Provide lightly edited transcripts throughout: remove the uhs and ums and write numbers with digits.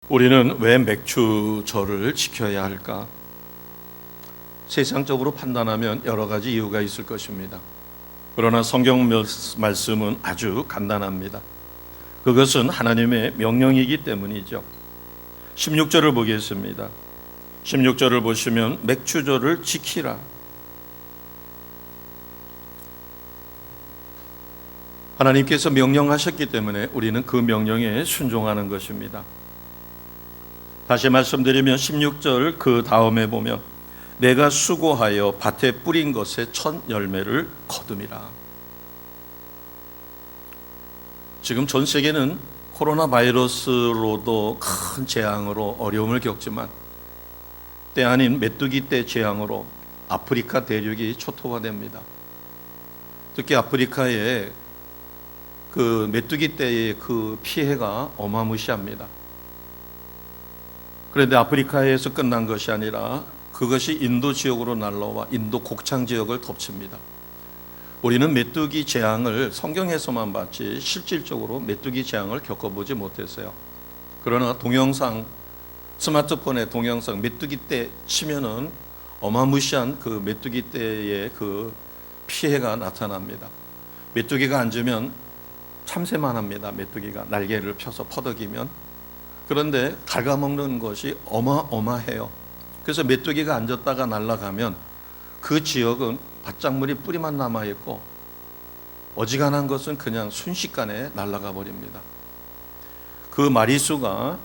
우리는 왜 맥주절을 지켜야 할까? 세상적으로 판단하면 여러 가지 이유가 있을 것입니다. 그러나 성경 말씀은 아주 간단합니다. 그것은 하나님의 명령이기 때문이죠. 16절을 보겠습니다. 16절을 보시면 맥주절을 지키라. 하나님께서 명령하셨기 때문에 우리는 그 명령에 순종하는 것입니다. 다시 말씀드리면 16절 그 다음에 보면 내가 수고하여 밭에 뿌린 것의 첫 열매를 거둠이라. 지금 전 세계는 코로나 바이러스로도 큰 재앙으로 어려움을 겪지만 때 아닌 메뚜기 때 재앙으로 아프리카 대륙이 초토화됩니다. 특히 아프리카의 그 메뚜기 때의 그 피해가 어마무시합니다. 그런데 아프리카에서 끝난 것이 아니라 그것이 인도 지역으로 날라와 인도 곡창 지역을 덮칩니다. 우리는 메뚜기 재앙을 성경에서만 봤지 실질적으로 메뚜기 재앙을 겪어보지 못했어요. 그러나 동영상, 스마트폰의 동영상 메뚜기 떼 치면은 어마무시한 그 메뚜기 떼의 그 피해가 나타납니다. 메뚜기가 앉으면 참새만 합니다. 메뚜기가 날개를 펴서 퍼덕이면. 그런데 갉아먹는 것이 어마어마해요. 그래서 메뚜기가 앉았다가 날아가면 그 지역은 밭작물이 뿌리만 남아있고 어지간한 것은 그냥 순식간에 날아가 버립니다. 그 마리수가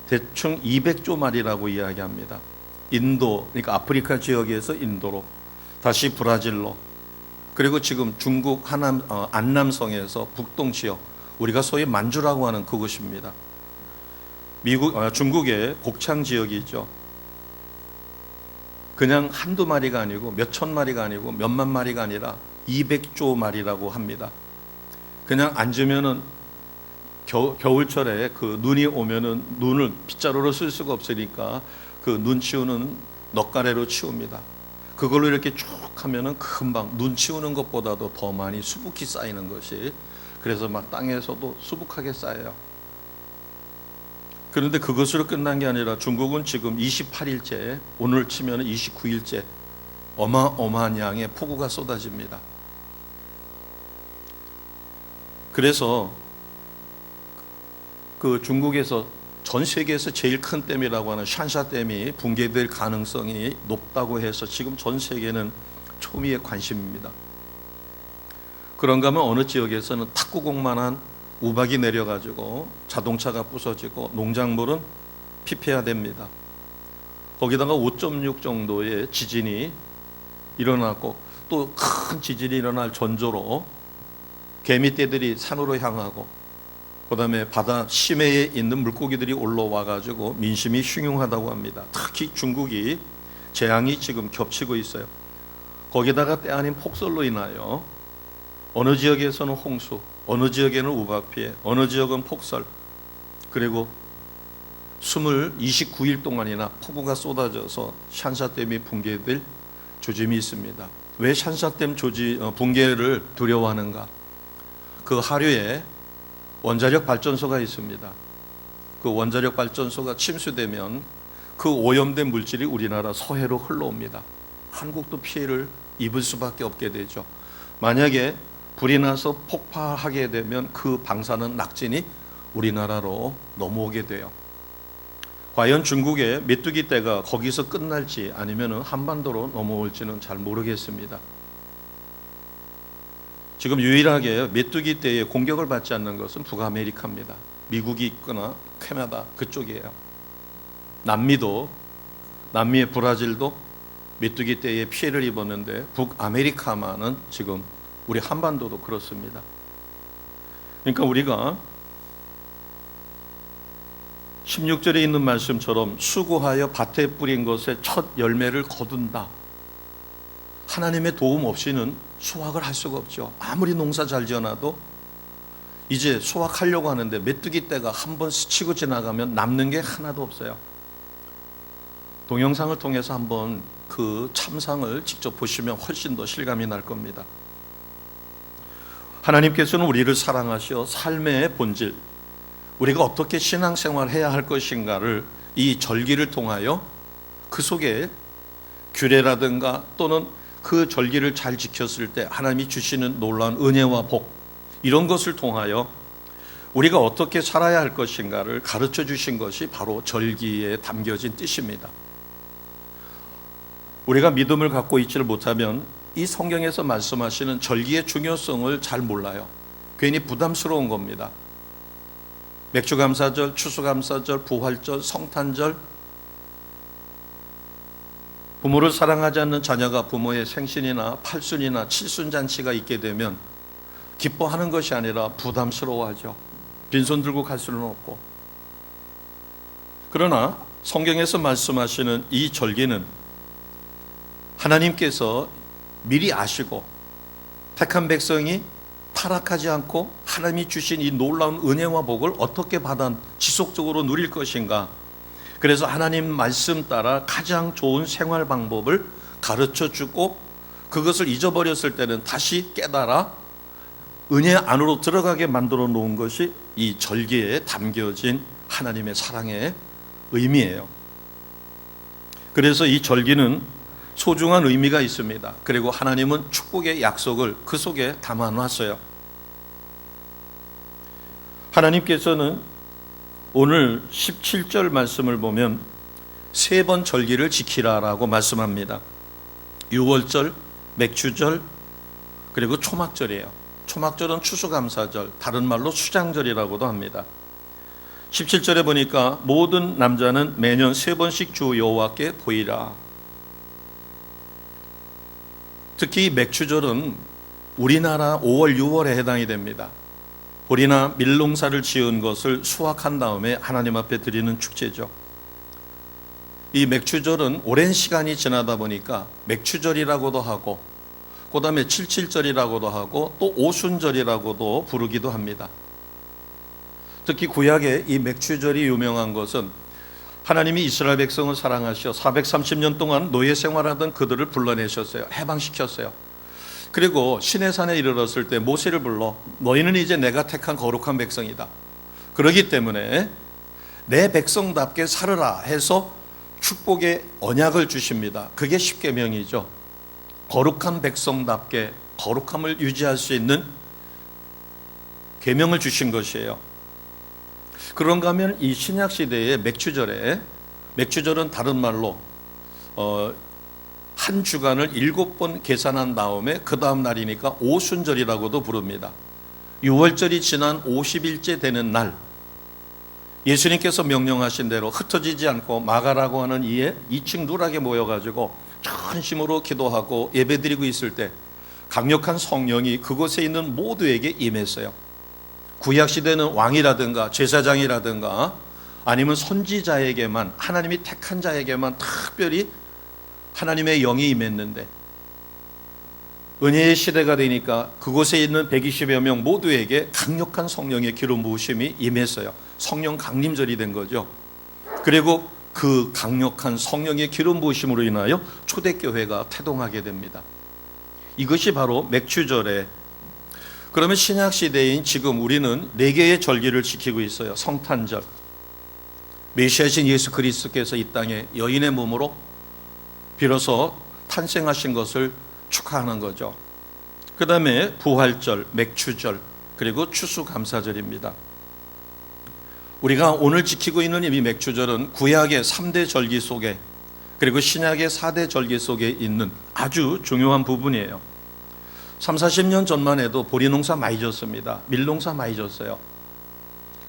대충 200조 마리라고 이야기합니다. 인도, 그러니까 아프리카 지역에서 인도로, 다시 브라질로, 그리고 지금 중국 안남성에서 북동 지역, 우리가 소위 만주라고 하는 그곳입니다. 중국의 곡창 지역이 있죠. 그냥 한두 마리가 아니고 몇천 마리가 아니고 몇만 마리가 아니라 200조 마리라고 합니다. 그냥 앉으면은 겨울철에 그 눈이 오면은 눈을 빗자루로 쓸 수가 없으니까 그 눈 치우는 넉가래로 치웁니다. 그걸로 이렇게 쭉 하면은 금방 눈 치우는 것보다도 더 많이 수북히 쌓이는 것이, 그래서 막 땅에서도 수북하게 쌓여요. 그런데 그것으로 끝난 게 아니라 중국은 지금 28일째, 오늘 치면 29일째 어마어마한 양의 폭우가 쏟아집니다. 그래서 그 중국에서 전 세계에서 제일 큰 댐이라고 하는 샨샤댐이 붕괴될 가능성이 높다고 해서 지금 전 세계는 초미의 관심입니다. 그런가 하면 어느 지역에서는 탁구공만한 우박이 내려가지고 자동차가 부서지고 농작물은 피폐화됩니다. 거기다가 5.6 정도의 지진이 일어났고 또 큰 지진이 일어날 전조로 개미떼들이 산으로 향하고 그 다음에 바다 심해에 있는 물고기들이 올라와가지고 민심이 흉흉하다고 합니다. 특히 중국이 재앙이 지금 겹치고 있어요. 거기다가 때 아닌 폭설로 인하여 어느 지역에서는 홍수, 어느 지역에는 우박 피해, 어느 지역은 폭설, 그리고 29일 동안이나 폭우가 쏟아져서 샨샤댐이 붕괴될 조짐이 있습니다. 왜 샨샤댐 붕괴를 두려워하는가? 그 하류에 원자력 발전소가 있습니다. 그 원자력 발전소가 침수되면 그 오염된 물질이 우리나라 서해로 흘러옵니다. 한국도 피해를 입을 수밖에 없게 되죠. 만약에 불이 나서 폭발하게 되면 그 방사능 낙진이 우리나라로 넘어오게 돼요. 과연 중국의 메뚜기 떼가 거기서 끝날지 아니면 한반도로 넘어올지는 잘 모르겠습니다. 지금 유일하게 메뚜기 떼의 공격을 받지 않는 것은 북아메리카입니다. 미국이 있거나 캐나다 그쪽이에요. 남미의 브라질도 메뚜기 떼의 피해를 입었는데 북아메리카만은 지금 우리 한반도도 그렇습니다. 그러니까 우리가 16절에 있는 말씀처럼 수고하여 밭에 뿌린 것의 첫 열매를 거둔다. 하나님의 도움 없이는 수확을 할 수가 없죠. 아무리 농사 잘 지어놔도 이제 수확하려고 하는데 메뚜기 떼가 한번 스치고 지나가면 남는 게 하나도 없어요. 동영상을 통해서 한번 그 참상을 직접 보시면 훨씬 더 실감이 날 겁니다. 하나님께서는 우리를 사랑하시어 삶의 본질, 우리가 어떻게 신앙생활을 해야 할 것인가를 이 절기를 통하여 그 속에 규례라든가 또는 그 절기를 잘 지켰을 때 하나님이 주시는 놀라운 은혜와 복, 이런 것을 통하여 우리가 어떻게 살아야 할 것인가를 가르쳐 주신 것이 바로 절기에 담겨진 뜻입니다. 우리가 믿음을 갖고 있지를 못하면 이 성경에서 말씀하시는 절기의 중요성을 잘 몰라요. 괜히 부담스러운 겁니다. 맥주감사절, 추수감사절, 부활절, 성탄절, 부모를 사랑하지 않는 자녀가 부모의 생신이나 팔순이나 칠순잔치가 있게 되면 기뻐하는 것이 아니라 부담스러워하죠. 빈손 들고 갈 수는 없고. 그러나 성경에서 말씀하시는 이 절기는 하나님께서 미리 아시고 택한 백성이 타락하지 않고 하나님이 주신 이 놀라운 은혜와 복을 어떻게 받아 지속적으로 누릴 것인가, 그래서 하나님 말씀 따라 가장 좋은 생활 방법을 가르쳐 주고 그것을 잊어버렸을 때는 다시 깨달아 은혜 안으로 들어가게 만들어 놓은 것이 이 절기에 담겨진 하나님의 사랑의 의미예요. 그래서 이 절기는 소중한 의미가 있습니다. 그리고 하나님은 축복의 약속을 그 속에 담아놨어요. 하나님께서는 오늘 17절 말씀을 보면 3번 절기를 지키라라고 말씀합니다. 유월절, 맥주절, 그리고 초막절이에요. 초막절은 추수감사절, 다른 말로 수장절이라고도 합니다. 17절에 보니까 모든 남자는 매년 3번씩 주 여호와께 보이라. 특히 맥주절은 우리나라 5월, 6월에 해당이 됩니다. 보리나 밀농사를 지은 것을 수확한 다음에 하나님 앞에 드리는 축제죠. 이 맥주절은 오랜 시간이 지나다 보니까 맥주절이라고도 하고, 그 다음에 칠칠절이라고도 하고, 또 오순절이라고도 부르기도 합니다. 특히 구약에 이 맥주절이 유명한 것은 하나님이 이스라엘 백성을 사랑하셔 430년 동안 노예 생활하던 그들을 불러내셨어요. 해방시켰어요. 그리고 시내산에 이르렀을 때 모세를 불러 너희는 이제 내가 택한 거룩한 백성이다. 그렇기 때문에 내 백성답게 살으라 해서 축복의 언약을 주십니다. 그게 십계명이죠. 거룩한 백성답게 거룩함을 유지할 수 있는 계명을 주신 것이에요. 그런가 하면 이 신약 시대의 맥주절에, 맥주절은 다른 말로 한 주간을 7번 계산한 다음에 그 다음 날이니까 오순절이라고도 부릅니다. 6월절이 지난 50일째 되는 날, 예수님께서 명령하신 대로 흩어지지 않고 마가라고 하는 이에 2층 누락에 모여가지고 전심으로 기도하고 예배드리고 있을 때 강력한 성령이 그곳에 있는 모두에게 임했어요. 구약시대는 왕이라든가 제사장이라든가 아니면 선지자에게만, 하나님이 택한 자에게만 특별히 하나님의 영이 임했는데, 은혜의 시대가 되니까 그곳에 있는 120여 명 모두에게 강력한 성령의 기름 부으심이 임했어요. 성령 강림절이 된 거죠. 그리고 그 강력한 성령의 기름 부으심으로 인하여 초대교회가 태동하게 됩니다. 이것이 바로 맥주절에, 그러면 신약 시대인 지금 우리는 4개의 절기를 지키고 있어요. 성탄절, 메시아신 예수 그리스도께서 이 땅에 여인의 몸으로 비로소 탄생하신 것을 축하하는 거죠. 그 다음에 부활절, 맥주절, 그리고 추수감사절입니다. 우리가 오늘 지키고 있는 이 맥주절은 구약의 3대 절기 속에, 그리고 신약의 4대 절기 속에 있는 아주 중요한 부분이에요. 30-40년 전만 해도 보리농사 많이 졌습니다. 밀농사 많이 졌어요.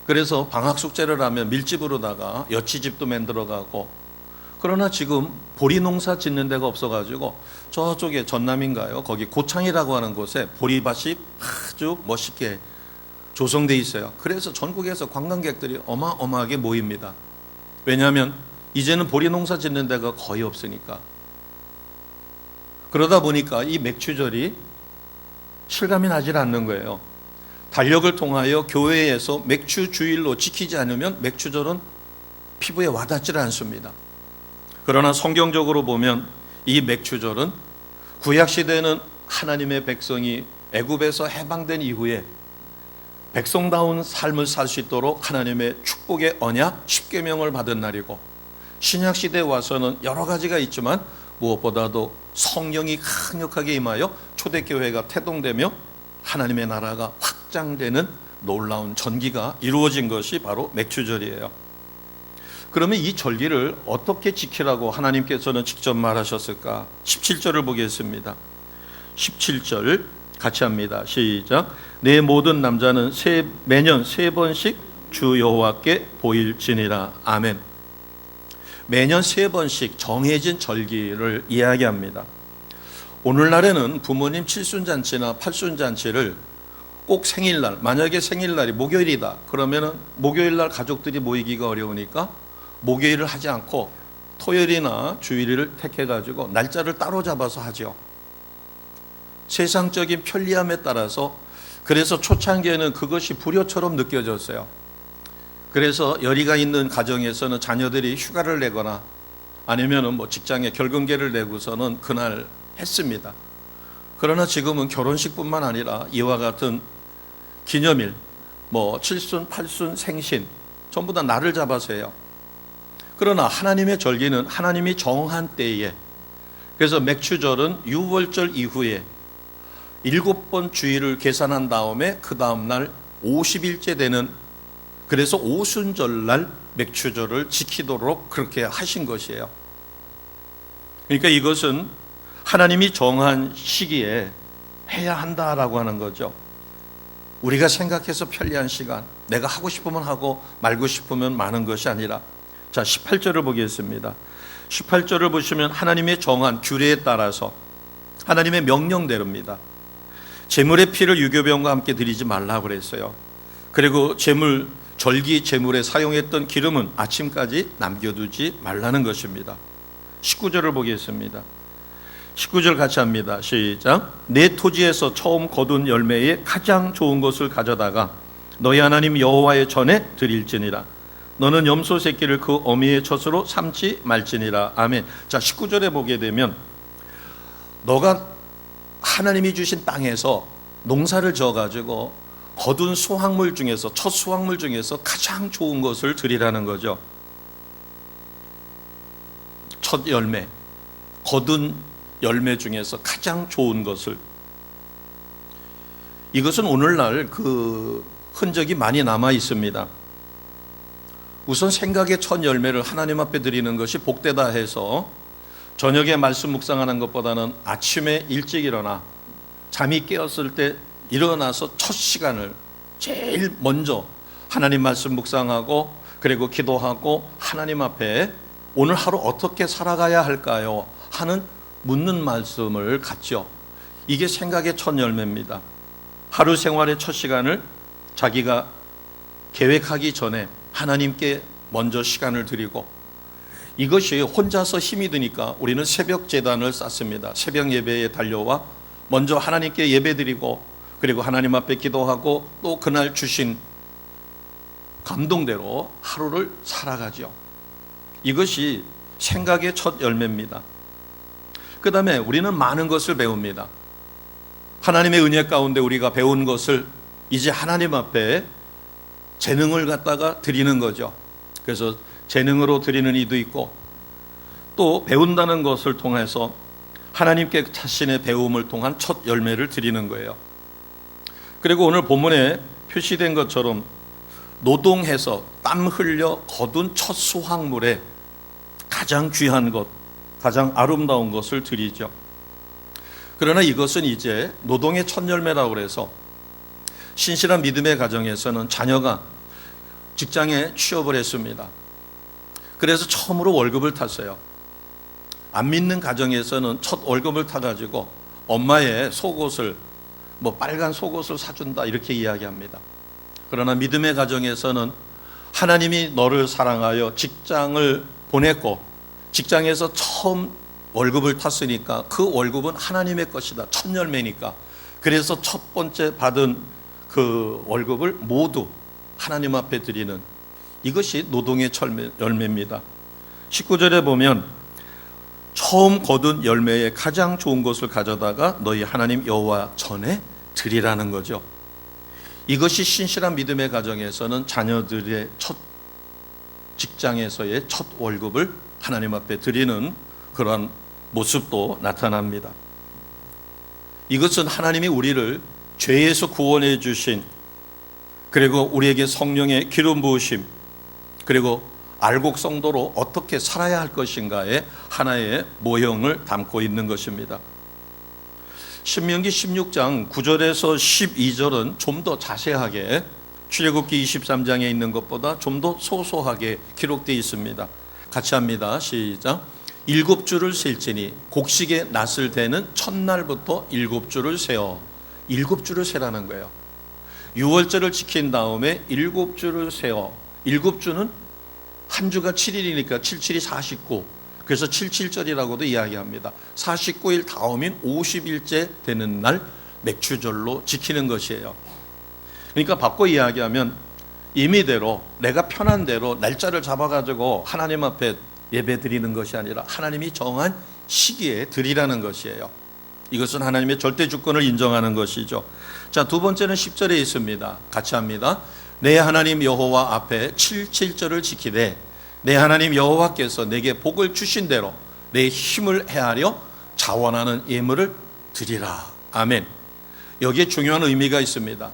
그래서 방학숙제를 하면 밀집으로다가 여치집도 만들어가고, 그러나 지금 보리농사 짓는 데가 없어가지고 저쪽에 전남인가요? 거기 고창이라고 하는 곳에 보리밭이 아주 멋있게 조성돼 있어요. 그래서 전국에서 관광객들이 어마어마하게 모입니다. 왜냐하면 이제는 보리농사 짓는 데가 거의 없으니까. 그러다 보니까 이 맥주절이 실감이 나질 않는 거예요. 달력을 통하여 교회에서 맥주 주일로 지키지 않으면 맥주절은 피부에 와닿질 않습니다. 그러나 성경적으로 보면 이 맥주절은 구약시대는 하나님의 백성이 애굽에서 해방된 이후에 백성다운 삶을 살 수 있도록 하나님의 축복의 언약 10계명을 받은 날이고, 신약시대에 와서는 여러 가지가 있지만 무엇보다도 성령이 강력하게 임하여 초대교회가 태동되며 하나님의 나라가 확장되는 놀라운 전기가 이루어진 것이 바로 맥추절이에요. 그러면 이 절기를 어떻게 지키라고 하나님께서는 직접 말하셨을까? 17절을 보겠습니다. 17절 같이 합니다. 시작. 내 모든 남자는 매년 3번씩 주 여호와께 보일지니라. 아멘. 매년 3번씩 정해진 절기를 이야기합니다. 오늘날에는 부모님 칠순잔치나 팔순잔치를 꼭 생일날, 만약에 생일날이 목요일이다 그러면 목요일날 가족들이 모이기가 어려우니까 목요일을 하지 않고 토요일이나 주일을 택해가지고 날짜를 따로 잡아서 하죠. 세상적인 편리함에 따라서, 그래서 초창기에는 그것이 불효처럼 느껴졌어요. 그래서 열의가 있는 가정에서는 자녀들이 휴가를 내거나 아니면은 직장에 결근계를 내고서는 그날 했습니다. 그러나 지금은 결혼식뿐만 아니라 이와 같은 기념일, 칠순, 팔순, 생신 전부 다 날을 잡아서 해요. 그러나 하나님의 절기는 하나님이 정한 때에, 그래서 맥추절은 유월절 이후에 7번 주일을 계산한 다음에 그 다음날 50일째 되는, 그래서 오순절날 맥추절을 지키도록 그렇게 하신 것이에요. 그러니까 이것은 하나님이 정한 시기에 해야 한다라고 하는 거죠. 우리가 생각해서 편리한 시간, 내가 하고 싶으면 하고 말고 싶으면 마는 것이 아니라, 자 18절을 보겠습니다. 18절을 보시면 하나님의 정한 규례에 따라서 하나님의 명령대로입니다. 제물의 피를 유교병과 함께 드리지 말라고 그랬어요. 그리고 절기 제물에 사용했던 기름은 아침까지 남겨두지 말라는 것입니다. 19절을 보겠습니다. 19절 같이 합니다. 시작. 내 토지에서 처음 거둔 열매에 가장 좋은 것을 가져다가 너희 하나님 여호와의 전에 드릴지니라. 너는 염소 새끼를 그 어미의 젖으로 삼지 말지니라. 아멘. 자 19절에 보게 되면, 너가 하나님이 주신 땅에서 농사를 지어가지고 거둔 수확물 중에서, 첫 수확물 중에서 가장 좋은 것을 드리라는 거죠. 첫 열매, 거둔 열매 중에서 가장 좋은 것을. 이것은 오늘날 그 흔적이 많이 남아 있습니다. 우선 생각의 첫 열매를 하나님 앞에 드리는 것이 복되다 해서 저녁에 말씀 묵상하는 것보다는 아침에 일찍 일어나 잠이 깨었을 때 일어나서 첫 시간을 제일 먼저 하나님 말씀 묵상하고, 그리고 기도하고 하나님 앞에 오늘 하루 어떻게 살아가야 할까요? 하는 묻는 말씀을 갖죠. 이게 생각의 첫 열매입니다. 하루 생활의 첫 시간을 자기가 계획하기 전에 하나님께 먼저 시간을 드리고, 이것이 혼자서 힘이 드니까 우리는 새벽 제단을 쌓습니다. 새벽 예배에 달려와 먼저 하나님께 예배드리고, 그리고 하나님 앞에 기도하고, 또 그날 주신 감동대로 하루를 살아가죠. 이것이 생각의 첫 열매입니다. 그 다음에 우리는 많은 것을 배웁니다. 하나님의 은혜 가운데 우리가 배운 것을 이제 하나님 앞에 재능을 갖다가 드리는 거죠. 그래서 재능으로 드리는 이도 있고, 또 배운다는 것을 통해서 하나님께 자신의 배움을 통한 첫 열매를 드리는 거예요. 그리고 오늘 본문에 표시된 것처럼 노동해서 땀 흘려 거둔 첫 수확물에 가장 귀한 것, 가장 아름다운 것을 드리죠. 그러나 이것은 이제 노동의 첫 열매라고 해서 신실한 믿음의 가정에서는 자녀가 직장에 취업을 했습니다. 그래서 처음으로 월급을 탔어요. 안 믿는 가정에서는 첫 월급을 타가지고 엄마의 속옷을, 빨간 속옷을 사준다 이렇게 이야기합니다. 그러나 믿음의 가정에서는 하나님이 너를 사랑하여 직장을 보냈고 직장에서 처음 월급을 탔으니까 그 월급은 하나님의 것이다. 첫 열매니까. 그래서 첫 번째 받은 그 월급을 모두 하나님 앞에 드리는, 이것이 노동의 열매입니다. 19절에 보면 처음 거둔 열매에 가장 좋은 것을 가져다가 너희 하나님 여호와 전에 드리라는 거죠. 이것이 신실한 믿음의 가정에서는 자녀들의 첫 직장에서의 첫 월급을 하나님 앞에 드리는 그러한 모습도 나타납니다. 이것은 하나님이 우리를 죄에서 구원해 주신, 그리고 우리에게 성령의 기름 부으심, 그리고 알곡 성도로 어떻게 살아야 할 것인가의 하나의 모형을 담고 있는 것입니다. 신명기 16장 9절에서 12절은 좀 더 자세하게 출애굽기 23장에 있는 것보다 좀 더 소소하게 기록되어 있습니다. 같이 합니다. 시작. 7주를 셀지니 곡식의 낫을 대는 첫날부터 7주를 세어. 7주를 세라는 거예요. 6월절을 지킨 다음에 7주를 세어. 7주는 한 주가 7일이니까 77이 49. 그래서 77절이라고도 이야기합니다. 49일 다음인 50일째 되는 날 맥추절로 지키는 것이에요. 그러니까 바꿔 이야기하면 임의대로 내가 편한 대로 날짜를 잡아가지고 하나님 앞에 예배 드리는 것이 아니라 하나님이 정한 시기에 드리라는 것이에요. 이것은 하나님의 절대 주권을 인정하는 것이죠. 자, 두 번째는 10절에 있습니다. 같이 합니다. 내 하나님 여호와 앞에 77절을 지키되 내 하나님 여호와께서 내게 복을 주신 대로 내 힘을 헤아려 자원하는 예물을 드리라. 아멘. 여기에 중요한 의미가 있습니다.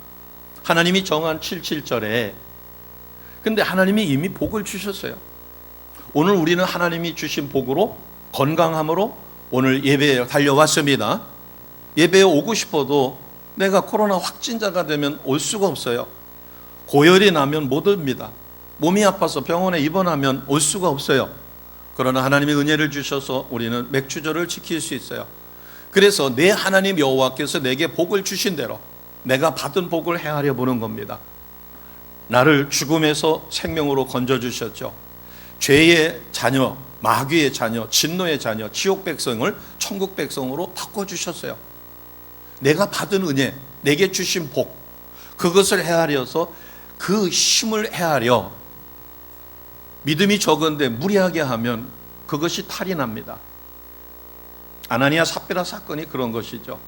하나님이 정한 77절에 근데 하나님이 이미 복을 주셨어요. 오늘 우리는 하나님이 주신 복으로 건강함으로 오늘 예배에 달려왔습니다. 예배에 오고 싶어도 내가 코로나 확진자가 되면 올 수가 없어요. 고열이 나면 못 옵니다. 몸이 아파서 병원에 입원하면 올 수가 없어요. 그러나 하나님의 은혜를 주셔서 우리는 맥추절을 지킬 수 있어요. 그래서 내 하나님 여호와께서 내게 복을 주신 대로 내가 받은 복을 행하려 보는 겁니다. 나를 죽음에서 생명으로 건져주셨죠. 죄의 자녀, 마귀의 자녀, 진노의 자녀, 지옥 백성을 천국 백성으로 바꿔주셨어요. 내가 받은 은혜, 내게 주신 복, 그것을 헤아려서 그 힘을 헤아려 믿음이 적은데 무리하게 하면 그것이 탈이 납니다. 아나니아 삽비라 사건이 그런 것이죠.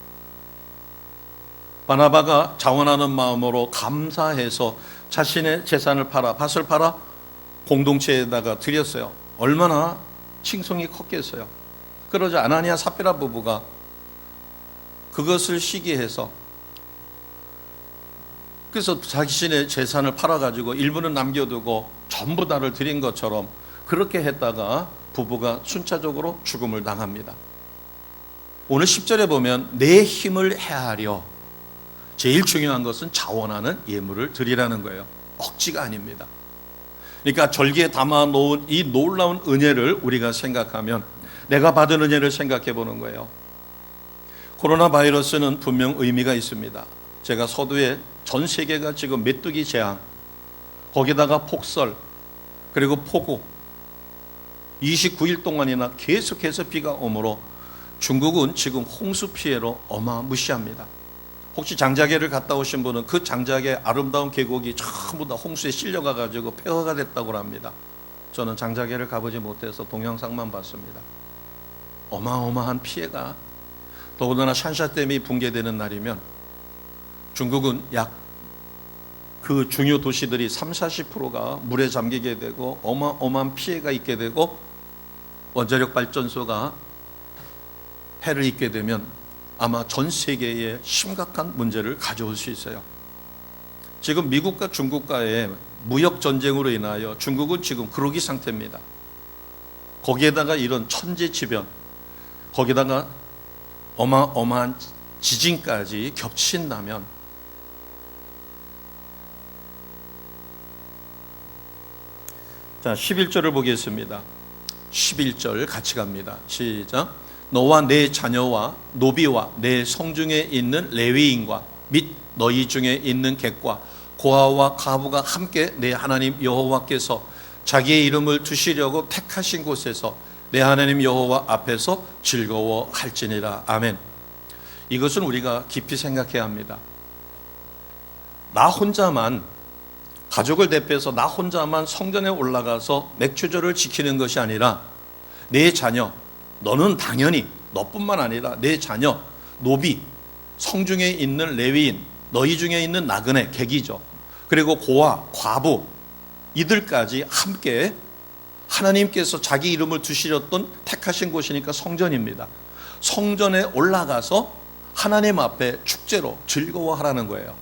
바나바가 자원하는 마음으로 감사해서 자신의 재산을 팔아, 밭을 팔아 공동체에다가 드렸어요. 얼마나 칭송이 컸겠어요. 그러자 아나니아 삽비라 부부가 그것을 시기해서 그래서 자신의 재산을 팔아가지고 일부는 남겨두고 전부 다를 드린 것처럼 그렇게 했다가 부부가 순차적으로 죽음을 당합니다. 오늘 10절에 보면 내 힘을 헤아려, 제일 중요한 것은 자원하는 예물을 드리라는 거예요. 억지가 아닙니다. 그러니까 절기에 담아놓은 이 놀라운 은혜를 우리가 생각하면 내가 받은 은혜를 생각해 보는 거예요. 코로나 바이러스는 분명 의미가 있습니다. 제가 서두에 전 세계가 지금 메뚜기 재앙, 거기다가 폭설, 그리고 폭우, 29일 동안이나 계속해서 비가 오므로 중국은 지금 홍수 피해로 어마무시합니다. 혹시 장자계를 갔다 오신 분은 그 장자계 아름다운 계곡이 전부 다 홍수에 실려가가지고 폐허가 됐다고 합니다. 저는 장자계를 가보지 못해서 동영상만 봤습니다. 어마어마한 피해가, 더군다나 샨샤댐이 붕괴되는 날이면 중국은 약 그 중요 도시들이 30-40%가 물에 잠기게 되고 어마어마한 피해가 있게 되고 원자력 발전소가 해를 입게 되면 아마 전 세계에 심각한 문제를 가져올 수 있어요. 지금 미국과 중국과의 무역 전쟁으로 인하여 중국은 지금 그러기 상태입니다. 거기에다가 이런 천재지변, 거기다가 어마어마한 지진까지 겹친다면 자, 11절을 보겠습니다. 11절 같이 갑니다. 시작. 너와 내 자녀와 노비와 내 성중에 있는 레위인과 및 너희 중에 있는 객과 고아와 가부가 함께 내 하나님 여호와께서 자기의 이름을 두시려고 택하신 곳에서 내 하나님 여호와 앞에서 즐거워할지니라. 아멘. 이것은 우리가 깊이 생각해야 합니다. 나 혼자만, 가족을 대표해서 나 혼자만 성전에 올라가서 맥추절을 지키는 것이 아니라 내 자녀, 너는 당연히 너뿐만 아니라 내 자녀, 노비, 성중에 있는 레위인, 너희 중에 있는 나그네, 객이죠. 그리고 고아, 과부 이들까지 함께 하나님께서 자기 이름을 두시렸던 택하신 곳이니까 성전입니다. 성전에 올라가서 하나님 앞에 축제로 즐거워하라는 거예요.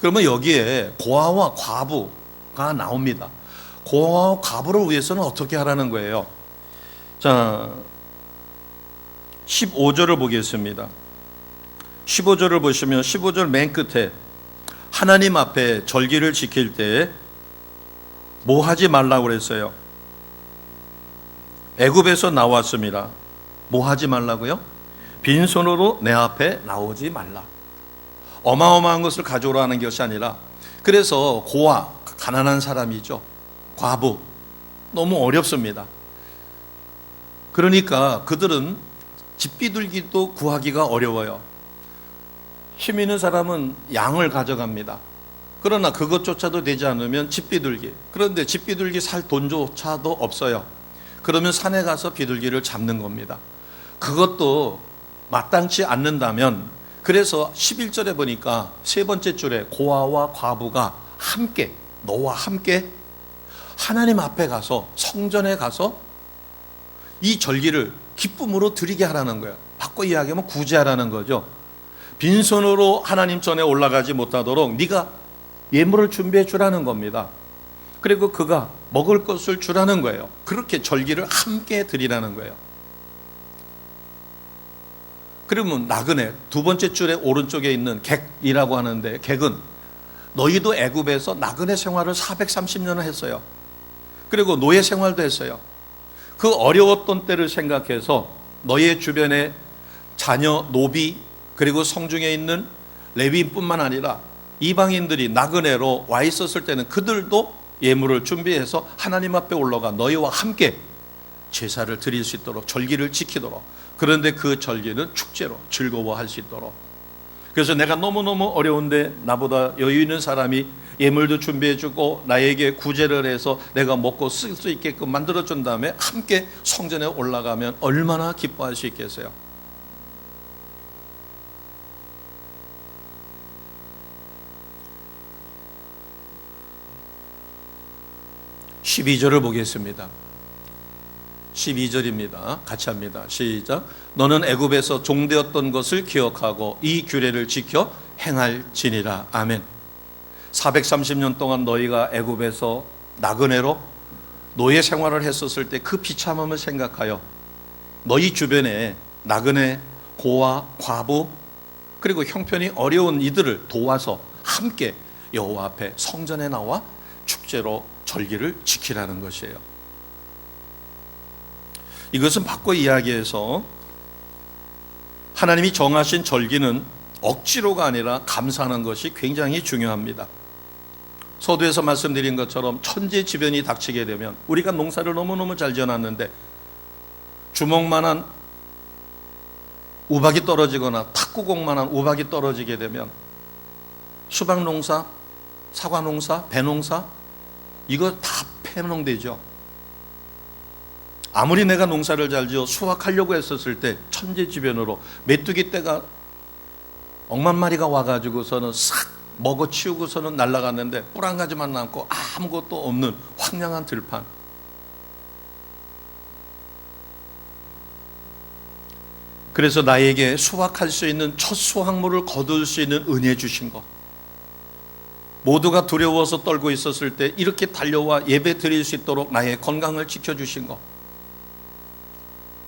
그러면 여기에 고아와 과부가 나옵니다. 고아와 과부를 위해서는 어떻게 하라는 거예요? 자, 15절을 보겠습니다. 15절을 보시면 15절 맨 끝에 하나님 앞에 절기를 지킬 때 뭐 하지 말라고 그랬어요? 애굽에서 나왔습니다. 뭐 하지 말라고요? 빈손으로 내 앞에 나오지 말라. 어마어마한 것을 가져오라는 것이 아니라, 그래서 고아, 가난한 사람이죠. 과부, 너무 어렵습니다. 그러니까 그들은 집비둘기도 구하기가 어려워요. 힘 있는 사람은 양을 가져갑니다. 그러나 그것조차도 되지 않으면 집비둘기, 그런데 집비둘기 살 돈조차도 없어요. 그러면 산에 가서 비둘기를 잡는 겁니다. 그것도 마땅치 않는다면, 그래서 11절에 보니까 세 번째 줄에 고아와 과부가 함께, 너와 함께 하나님 앞에 가서, 성전에 가서 이 절기를 기쁨으로 드리게 하라는 거예요. 바꿔 이야기하면 구제하라는 거죠. 빈손으로 하나님 전에 올라가지 못하도록 네가 예물을 준비해 주라는 겁니다. 그리고 그가 먹을 것을 주라는 거예요. 그렇게 절기를 함께 드리라는 거예요. 그러면 나그네, 두 번째 줄에 오른쪽에 있는 객이라고 하는데, 객은 너희도 애굽에서 나그네 생활을 430년을 했어요. 그리고 노예 생활도 했어요. 그 어려웠던 때를 생각해서 너희의 주변에 자녀, 노비, 그리고 성중에 있는 레위인뿐만 아니라 이방인들이 나그네로 와 있었을 때는 그들도 예물을 준비해서 하나님 앞에 올라가 너희와 함께 제사를 드릴 수 있도록, 절기를 지키도록, 그런데 그 절기는 축제로 즐거워할 수 있도록. 그래서 내가 너무너무 어려운데 나보다 여유 있는 사람이 예물도 준비해주고 나에게 구제를 해서 내가 먹고 쓸 수 있게끔 만들어준 다음에 함께 성전에 올라가면 얼마나 기뻐할 수 있겠어요. (12절을) 보겠습니다. 12절입니다. 같이 합니다. 시작. 너는 애굽에서 종되었던 것을 기억하고 이 규례를 지켜 행할지니라. 아멘. 430년 동안 너희가 애굽에서 나그네로 노예 생활을 했었을 때 그 비참함을 생각하여 너희 주변에 나그네, 고아, 과부, 그리고 형편이 어려운 이들을 도와서 함께 여호와 앞에 성전에 나와 축제로 절기를 지키라는 것이에요. 이것은 바꿔 이야기해서 하나님이 정하신 절기는 억지로가 아니라 감사하는 것이 굉장히 중요합니다. 서두에서 말씀드린 것처럼 천재지변이 닥치게 되면, 우리가 농사를 너무너무 잘 지어놨는데 주먹만한 우박이 떨어지거나 탁구공만한 우박이 떨어지게 되면 수박농사, 사과농사, 배농사 이거 다 폐농되죠. 아무리 내가 농사를 잘 지어 수확하려고 했었을 때 천재지변으로 메뚜기 떼가 억만 마리가 와가지고서는 싹 먹어치우고서는 날아갔는데 뿔 한 가지만 남고 아무것도 없는 황량한 들판. 그래서 나에게 수확할 수 있는 첫 수확물을 거둘 수 있는 은혜 주신 것, 모두가 두려워서 떨고 있었을 때 이렇게 달려와 예배 드릴 수 있도록 나의 건강을 지켜주신 것,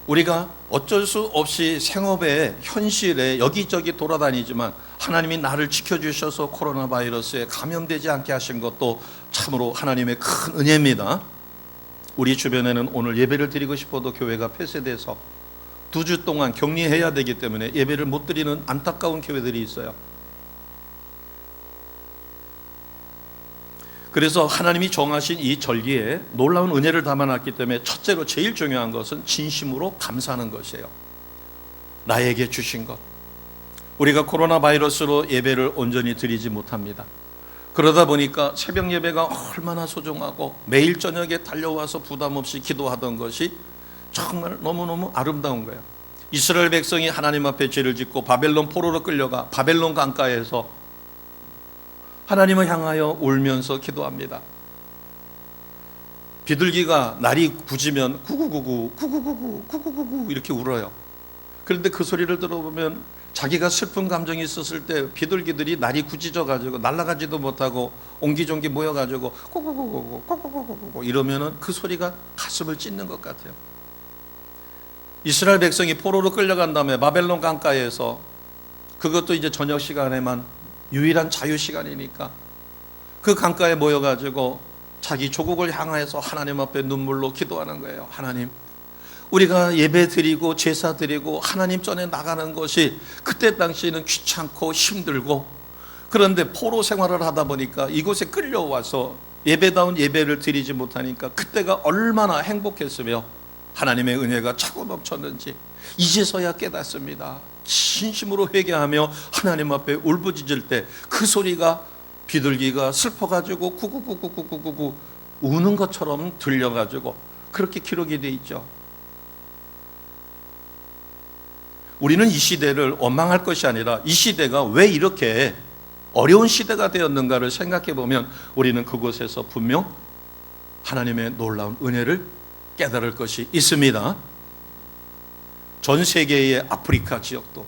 우리가 어쩔 수 없이 생업의 현실에 여기저기 돌아다니지만 하나님이 나를 지켜주셔서 코로나 바이러스에 감염되지 않게 하신 것도 참으로 하나님의 큰 은혜입니다. 우리 주변에는 오늘 예배를 드리고 싶어도 교회가 폐쇄돼서 2주 동안 격리해야 되기 때문에 예배를 못 드리는 안타까운 교회들이 있어요. 그래서 하나님이 정하신 이 절기에 놀라운 은혜를 담아놨기 때문에 첫째로 제일 중요한 것은 진심으로 감사하는 것이에요. 나에게 주신 것. 우리가 코로나 바이러스로 예배를 온전히 드리지 못합니다. 그러다 보니까 새벽 예배가 얼마나 소중하고 매일 저녁에 달려와서 부담 없이 기도하던 것이 정말 너무너무 아름다운 거예요. 이스라엘 백성이 하나님 앞에 죄를 짓고 바벨론 포로로 끌려가 바벨론 강가에서 하나님을 향하여 울면서 기도합니다. 비둘기가 날이 굳으면 구구구구 구구구구 구구구구 이렇게 울어요. 그런데 그 소리를 들어보면 자기가 슬픈 감정이 있었을 때 비둘기들이 날이 굳어져 가지고 날아가지도 못하고 옹기종기 모여 가지고 구구구구구 구구구구구 이러면은 그 소리가 가슴을 찢는 것 같아요. 이스라엘 백성이 포로로 끌려간 다음에 바벨론 강가에서, 그것도 이제 저녁 시간에만 유일한 자유 시간이니까 그 강가에 모여 가지고 자기 조국을 향해서 하나님 앞에 눈물로 기도하는 거예요. 하나님, 우리가 예배 드리고 제사 드리고 하나님 전에 나가는 것이 그때 당시에는 귀찮고 힘들고, 그런데 포로 생활을 하다 보니까 이곳에 끌려와서 예배다운 예배를 드리지 못하니까 그때가 얼마나 행복했으며 하나님의 은혜가 차고 넘쳤는지 이제서야 깨닫습니다. 진심으로 회개하며 하나님 앞에 울부짖을 때 그 소리가 비둘기가 슬퍼가지고 구구구구구구구 우는 것처럼 들려가지고 그렇게 기록이 돼 있죠. 우리는 이 시대를 원망할 것이 아니라 이 시대가 왜 이렇게 어려운 시대가 되었는가를 생각해 보면 우리는 그곳에서 분명 하나님의 놀라운 은혜를 깨달을 것이 있습니다. 전 세계의 아프리카 지역도,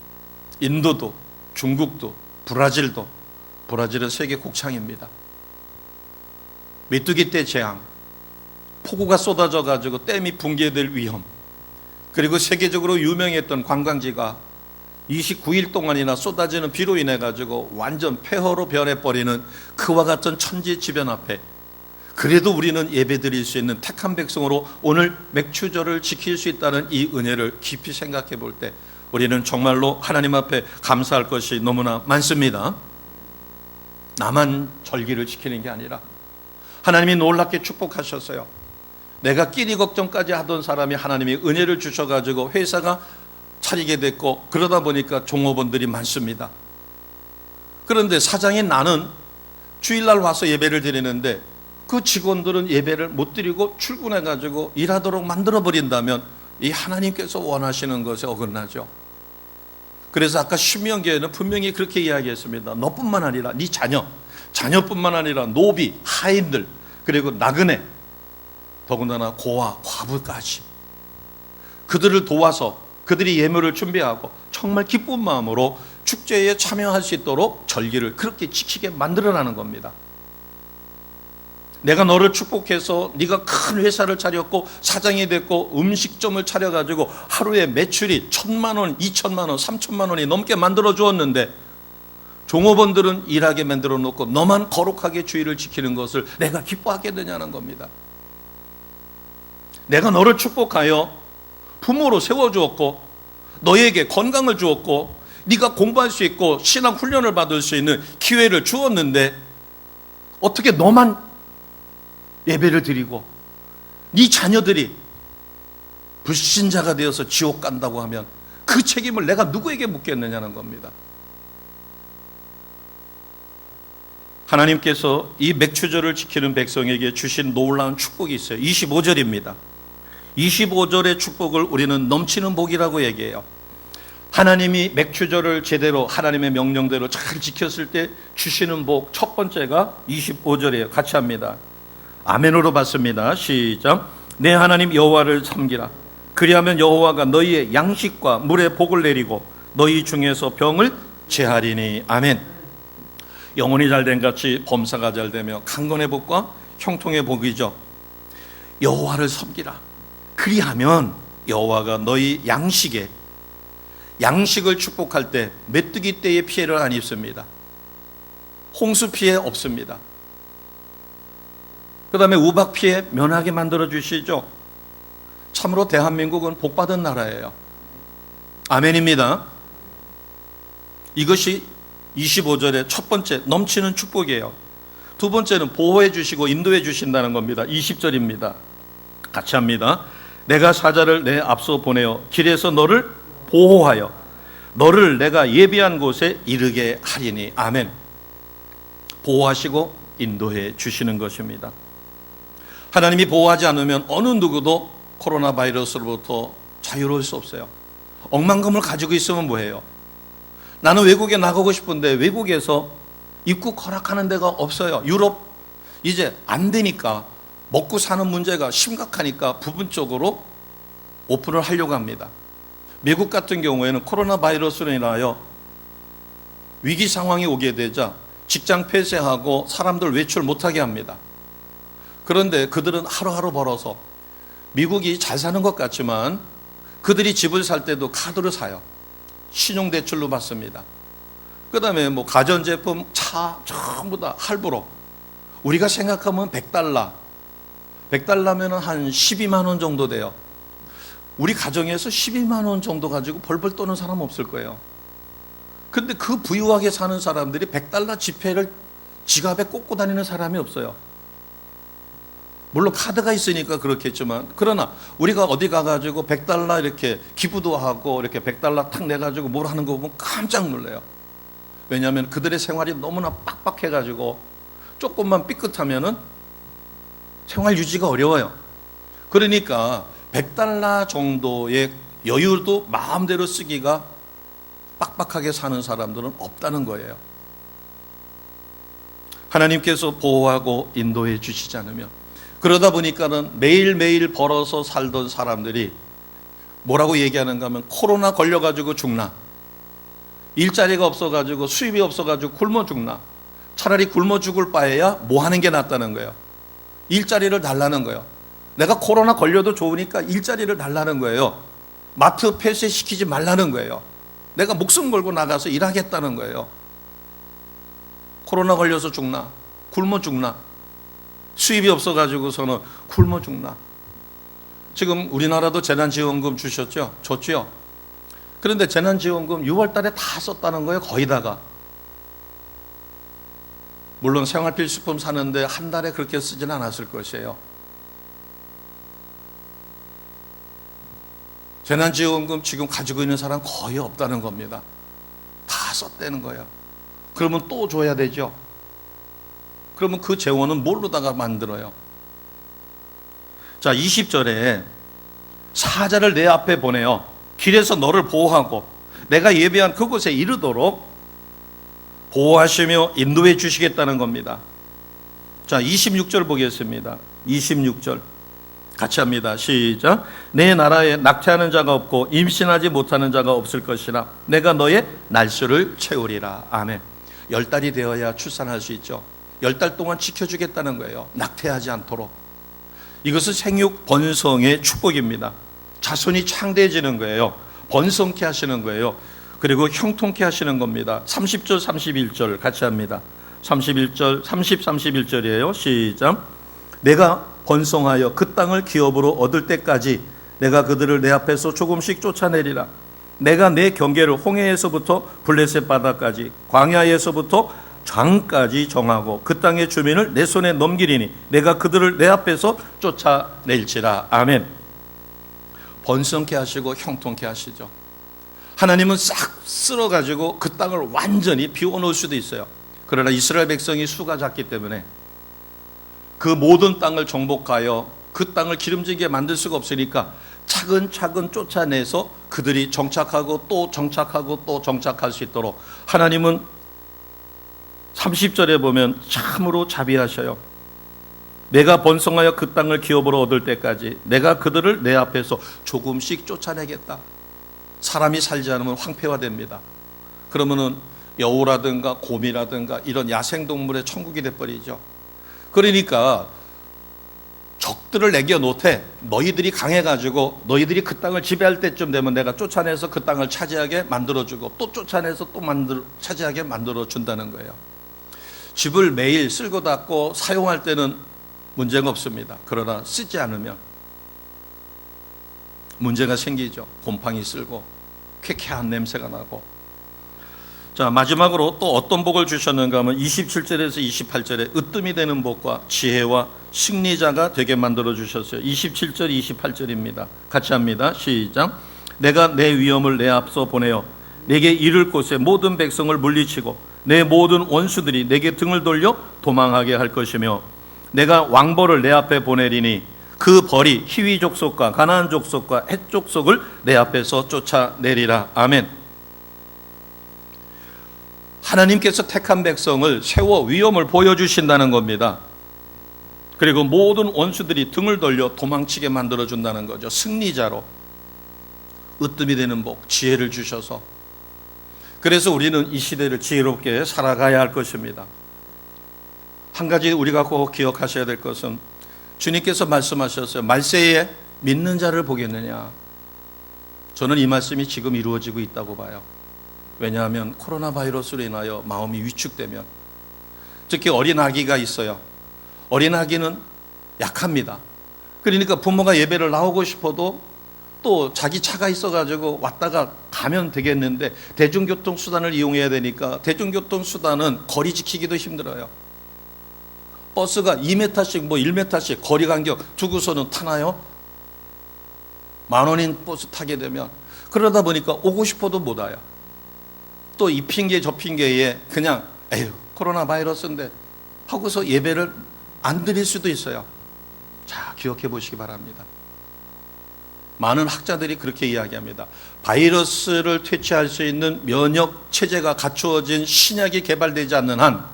인도도, 중국도, 브라질은 세계 곡창입니다. 메뚜기 떼 재앙, 폭우가 쏟아져 가지고 댐이 붕괴될 위험, 그리고 세계적으로 유명했던 관광지가 29일 동안이나 쏟아지는 비로 인해 가지고 완전 폐허로 변해버리는 그와 같은 천지지변 앞에 그래도 우리는 예배드릴 수 있는 택한 백성으로 오늘 맥추절을 지킬 수 있다는 이 은혜를 깊이 생각해 볼 때 우리는 정말로 하나님 앞에 감사할 것이 너무나 많습니다. 나만 절기를 지키는 게 아니라 하나님이 놀랍게 축복하셨어요. 내가 끼니 걱정까지 하던 사람이 하나님이 은혜를 주셔가지고 회사가 차리게 됐고, 그러다 보니까 종업원들이 많습니다. 그런데 사장인 나는 주일날 와서 예배를 드리는데 그 직원들은 예배를 못 드리고 출근해가지고 일하도록 만들어버린다면 이 하나님께서 원하시는 것에 어긋나죠. 그래서 아까 신명기에는 분명히 그렇게 이야기했습니다. 너뿐만 아니라 네 자녀뿐만 아니라 노비, 하인들, 그리고 나그네, 더군다나 고아, 과부까지 그들을 도와서 그들이 예물을 준비하고 정말 기쁜 마음으로 축제에 참여할 수 있도록 절기를 그렇게 지키게 만들어라는 겁니다. 내가 너를 축복해서 네가 큰 회사를 차렸고 사장이 됐고 음식점을 차려가지고 하루에 매출이 1,000만 원, 2,000만 원, 3,000만 원이 넘게 만들어 주었는데 종업원들은 일하게 만들어 놓고 너만 거룩하게 주의를 지키는 것을 내가 기뻐하겠느냐는 겁니다. 내가 너를 축복하여 부모로 세워주었고 너에게 건강을 주었고 네가 공부할 수 있고 신앙 훈련을 받을 수 있는 기회를 주었는데 어떻게 너만 예배를 드리고 네 자녀들이 불신자가 되어서 지옥 간다고 하면 그 책임을 내가 누구에게 묻겠느냐는 겁니다. 하나님께서 이 맥추절을 지키는 백성에게 주신 놀라운 축복이 있어요. 25절입니다. 25절의 축복을 우리는 넘치는 복이라고 얘기해요. 하나님이 맥추절을 제대로 하나님의 명령대로 잘 지켰을 때 주시는 복 첫 번째가 25절이에요. 같이 합니다. 아멘으로 받습니다. 시작. 내 하나님 여호와를 섬기라. 그리하면 여호와가 너희의 양식과 물의 복을 내리고 너희 중에서 병을 제하리니. 아멘. 영혼이 잘된 같이 범사가 잘되며 강건의 복과 형통의 복이죠. 여호와를 섬기라. 그리하면 여호와가 너희 양식을 축복할 때 메뚜기 떼의 피해를 안 입습니다. 홍수 피해 없습니다. 그 다음에 우박 피해 면하게 만들어 주시죠. 참으로 대한민국은 복받은 나라예요. 아멘입니다. 이것이 25절의 첫 번째 넘치는 축복이에요. 두 번째는 보호해 주시고 인도해 주신다는 겁니다. 20절입니다. 같이 합니다. 내가 사자를 내 앞서 보내어 길에서 너를 보호하여 너를 내가 예비한 곳에 이르게 하리니. 아멘. 보호하시고 인도해 주시는 것입니다. 하나님이 보호하지 않으면 어느 누구도 코로나 바이러스로부터 자유로울 수 없어요. 억만금을 가지고 있으면 뭐해요? 나는 외국에 나가고 싶은데 외국에서 입국 허락하는 데가 없어요. 유럽 이제 안 되니까, 먹고 사는 문제가 심각하니까 부분적으로 오픈을 하려고 합니다. 미국 같은 경우에는 코로나 바이러스로 인하여 위기 상황이 오게 되자 직장 폐쇄하고 사람들 외출 못하게 합니다. 그런데 그들은 하루하루 벌어서, 미국이 잘 사는 것 같지만 그들이 집을 살 때도 카드로 사요. 신용대출로 받습니다. 그 다음에 뭐 가전제품, 차 전부 다 할부로. 우리가 생각하면 $100면 한 12만 원 정도 돼요. 우리 가정에서 12만 원 정도 가지고 벌벌 떠는 사람 없을 거예요. 근데 그 부유하게 사는 사람들이 $100 지폐를 지갑에 꽂고 다니는 사람이 없어요. 물론 카드가 있으니까 그렇겠지만, 그러나 우리가 어디 가가지고 $100 이렇게 기부도 하고 이렇게 $100 탁 내가지고 뭘 하는 거 보면 깜짝 놀라요. 왜냐하면 그들의 생활이 너무나 빡빡해가지고 조금만 삐끗하면은 생활 유지가 어려워요. 그러니까 $100 정도의 여유도 마음대로 쓰기가 빡빡하게 사는 사람들은 없다는 거예요. 하나님께서 보호하고 인도해 주시지 않으면, 그러다 보니까는 매일매일 벌어서 살던 사람들이 뭐라고 얘기하는가 하면, 코로나 걸려가지고 죽나, 일자리가 없어가지고 수입이 없어가지고 굶어 죽나, 차라리 굶어 죽을 바에야 뭐 하는 게 낫다는 거예요. 일자리를 달라는 거예요. 내가 코로나 걸려도 좋으니까 일자리를 달라는 거예요. 마트 폐쇄시키지 말라는 거예요. 내가 목숨 걸고 나가서 일하겠다는 거예요. 코로나 걸려서 죽나, 굶어 죽나, 수입이 없어가지고서는 굶어 죽나. 지금 우리나라도 재난지원금 주셨죠? 줬죠? 그런데 재난지원금 6월 달에 다 썼다는 거예요. 거의 다가. 물론 생활필수품 사는데 한 달에 그렇게 쓰지는 않았을 것이에요. 재난지원금 지금 가지고 있는 사람 거의 없다는 겁니다. 다 썼다는 거예요. 그러면 또 줘야 되죠. 그러면 그 재원은 뭘로다가 만들어요? 자, 20절에 사자를 내 앞에 보내어 길에서 너를 보호하고 내가 예배한 그곳에 이르도록 보호하시며 인도해 주시겠다는 겁니다. 자, 26절 보겠습니다. 26절 같이 합니다. 시작. 내 나라에 낙태하는 자가 없고 임신하지 못하는 자가 없을 것이라. 내가 너의 날수를 채우리라. 아멘. 10달이 되어야 출산할 수 있죠. 10달 동안 지켜주겠다는 거예요. 낙태하지 않도록. 이것은 생육 번성의 축복입니다. 자손이 창대해지는 거예요. 번성케 하시는 거예요. 그리고 형통케 하시는 겁니다. 30절 31절 같이 합니다. 31절 31절이에요. 시작. 내가 번성하여 그 땅을 기업으로 얻을 때까지 내가 그들을 내 앞에서 조금씩 쫓아내리라. 내가 내 경계를 홍해에서부터 블레셋 바다까지 광야에서부터 장까지 정하고 그 땅의 주민을 내 손에 넘기리니 내가 그들을 내 앞에서 쫓아낼지라. 아멘. 번성케 하시고 형통케 하시죠. 하나님은 싹 쓸어가지고 그 땅을 완전히 비워놓을 수도 있어요. 그러나 이스라엘 백성이 수가 작기 때문에 그 모든 땅을 정복하여 그 땅을 기름지게 만들 수가 없으니까 차근차근 쫓아내서 그들이 정착하고 또 정착하고 또 정착할 수 있도록 하나님은 30절에 보면 참으로 자비하셔요. 내가 번성하여 그 땅을 기업으로 얻을 때까지 내가 그들을 내 앞에서 조금씩 쫓아내겠다. 사람이 살지 않으면 황폐화됩니다. 그러면은 여우라든가 곰이라든가 이런 야생동물의 천국이 돼버리죠. 그러니까 적들을 내겨놓되 너희들이 강해가지고 너희들이 그 땅을 지배할 때쯤 되면 내가 쫓아내서 그 땅을 차지하게 만들어주고 또 쫓아내서 또 차지하게 만들어준다는 거예요. 집을 매일 쓸고 닦고 사용할 때는 문제가 없습니다. 그러나 쓰지 않으면 문제가 생기죠. 곰팡이 쓸고 쾌쾌한 냄새가 나고. 자, 마지막으로 또 어떤 복을 주셨는가 하면 27절에서 28절에 으뜸이 되는 복과 지혜와 승리자가 되게 만들어 주셨어요. 27절 28절입니다. 같이 합니다. 시작. 내가 내 위엄을 내 앞서 보내어 내게 이를 곳에 모든 백성을 물리치고 내 모든 원수들이 내게 등을 돌려 도망하게 할 것이며 내가 왕벌을 내 앞에 보내리니 그 벌이 히위 족속과 가나안 족속과 헷 족속을 내 앞에서 쫓아내리라. 아멘. 하나님께서 택한 백성을 세워 위엄을 보여주신다는 겁니다. 그리고 모든 원수들이 등을 돌려 도망치게 만들어준다는 거죠. 승리자로 으뜸이 되는 복, 지혜를 주셔서. 그래서 우리는 이 시대를 지혜롭게 살아가야 할 것입니다. 한 가지 우리가 꼭 기억하셔야 될 것은 주님께서 말씀하셨어요. 말세에 믿는 자를 보겠느냐. 저는 이 말씀이 지금 이루어지고 있다고 봐요. 왜냐하면 코로나 바이러스로 인하여 마음이 위축되면, 특히 어린 아기가 있어요. 어린 아기는 약합니다. 그러니까 부모가 예배를 나오고 싶어도 또 자기 차가 있어가지고 왔다가 가면 되겠는데 대중교통 수단을 이용해야 되니까 대중교통 수단은 거리 지키기도 힘들어요. 버스가 2m씩 1m씩 거리 간격 두고서는 타나요? 10,000원인 버스 타게 되면, 그러다 보니까 오고 싶어도 못 와요. 또 이 핑계 저 핑계에 그냥 에휴 코로나 바이러스인데 하고서 예배를 안 드릴 수도 있어요. 자, 기억해 보시기 바랍니다. 많은 학자들이 그렇게 이야기합니다. 바이러스를 퇴치할 수 있는 면역 체제가 갖추어진 신약이 개발되지 않는 한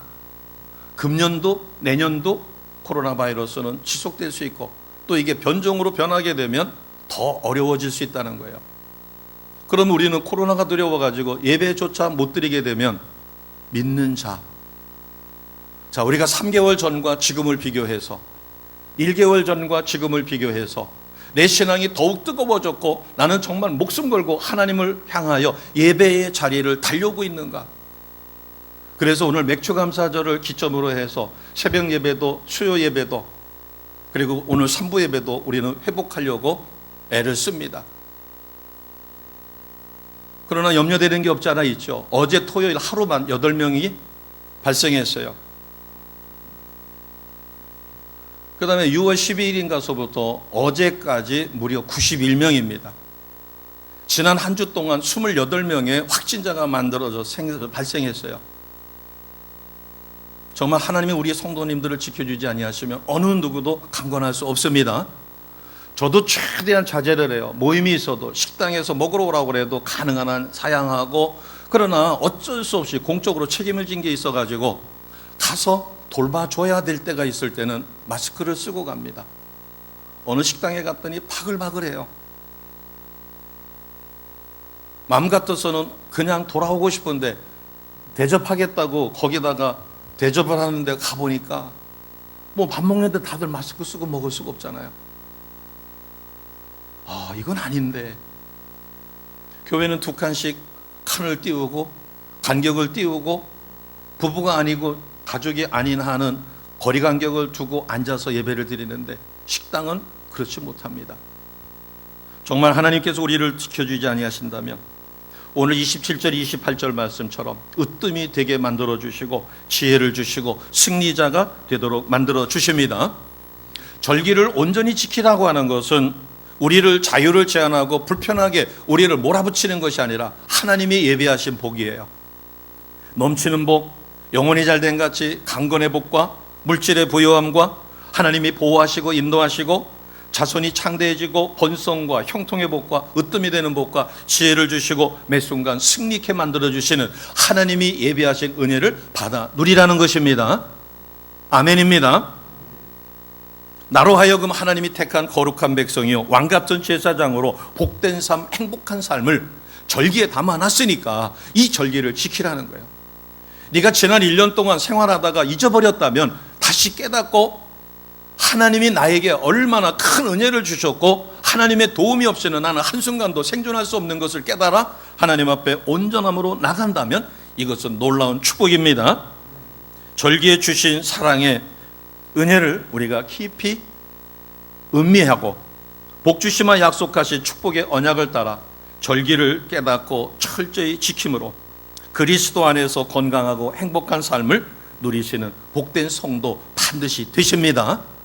금년도, 내년도 코로나 바이러스는 지속될 수 있고, 또 이게 변종으로 변하게 되면 더 어려워질 수 있다는 거예요. 그럼 우리는 코로나가 두려워가지고 예배조차 못 드리게 되면 믿는 자, 우리가 3개월 전과 지금을 비교해서 1개월 전과 지금을 비교해서 내 신앙이 더욱 뜨거워졌고 나는 정말 목숨 걸고 하나님을 향하여 예배의 자리를 달려오고 있는가. 그래서 오늘 맥주감사절을 기점으로 해서 새벽 예배도 수요 예배도 그리고 오늘 3부 예배도 우리는 회복하려고 애를 씁니다. 그러나 염려되는 게 없지 않아 있죠. 어제 토요일 하루만 8명이 발생했어요. 그 다음에 6월 12일인가서부터 어제까지 무려 91명입니다. 지난 한 주 동안 28명의 확진자가 발생했어요. 정말 하나님이 우리 성도님들을 지켜주지 아니하시면 어느 누구도 강권할 수 없습니다. 저도 최대한 자제를 해요. 모임이 있어도 식당에서 먹으러 오라고 그래도 가능한 한 사양하고, 그러나 어쩔 수 없이 공적으로 책임을 진 게 있어가지고 가서 돌봐줘야 될 때가 있을 때는 마스크를 쓰고 갑니다. 어느 식당에 갔더니 바글바글해요. 마음 같아서는 그냥 돌아오고 싶은데 대접하겠다고 거기다가 대접을 하는데 가보니까 뭐 밥 먹는데 다들 마스크 쓰고 먹을 수가 없잖아요. 이건 아닌데. 교회는 2칸씩 칸을 띄우고 간격을 띄우고 부부가 아니고 가족이 아닌 한은 거리 간격을 두고 앉아서 예배를 드리는데 식당은 그렇지 못합니다. 정말 하나님께서 우리를 지켜주지 아니하신다면 오늘 27절 28절 말씀처럼 으뜸이 되게 만들어 주시고 지혜를 주시고 승리자가 되도록 만들어 주십니다. 절기를 온전히 지키라고 하는 것은 우리를 자유를 제한하고 불편하게 우리를 몰아붙이는 것이 아니라 하나님이 예비하신 복이에요. 넘치는 복, 영혼이 잘된 같이 강건의 복과 물질의 부요함과 하나님이 보호하시고 인도하시고 자손이 창대해지고 번성과 형통의 복과 으뜸이 되는 복과 지혜를 주시고 매 순간 승리케 만들어주시는 하나님이 예비하신 은혜를 받아 누리라는 것입니다. 아멘입니다. 나로 하여금 하나님이 택한 거룩한 백성이요 왕같은 제사장으로 복된 삶, 행복한 삶을 절기에 담아놨으니까 이 절기를 지키라는 거예요. 네가 지난 1년 동안 생활하다가 잊어버렸다면 다시 깨닫고 하나님이 나에게 얼마나 큰 은혜를 주셨고 하나님의 도움이 없이는 나는 한순간도 생존할 수 없는 것을 깨달아 하나님 앞에 온전함으로 나간다면 이것은 놀라운 축복입니다. 절기에 주신 사랑의 은혜를 우리가 깊이 음미하고 복 주시마 약속하신 축복의 언약을 따라 절기를 깨닫고 철저히 지킴으로 그리스도 안에서 건강하고 행복한 삶을 누리시는 복된 성도 반드시 되십니다.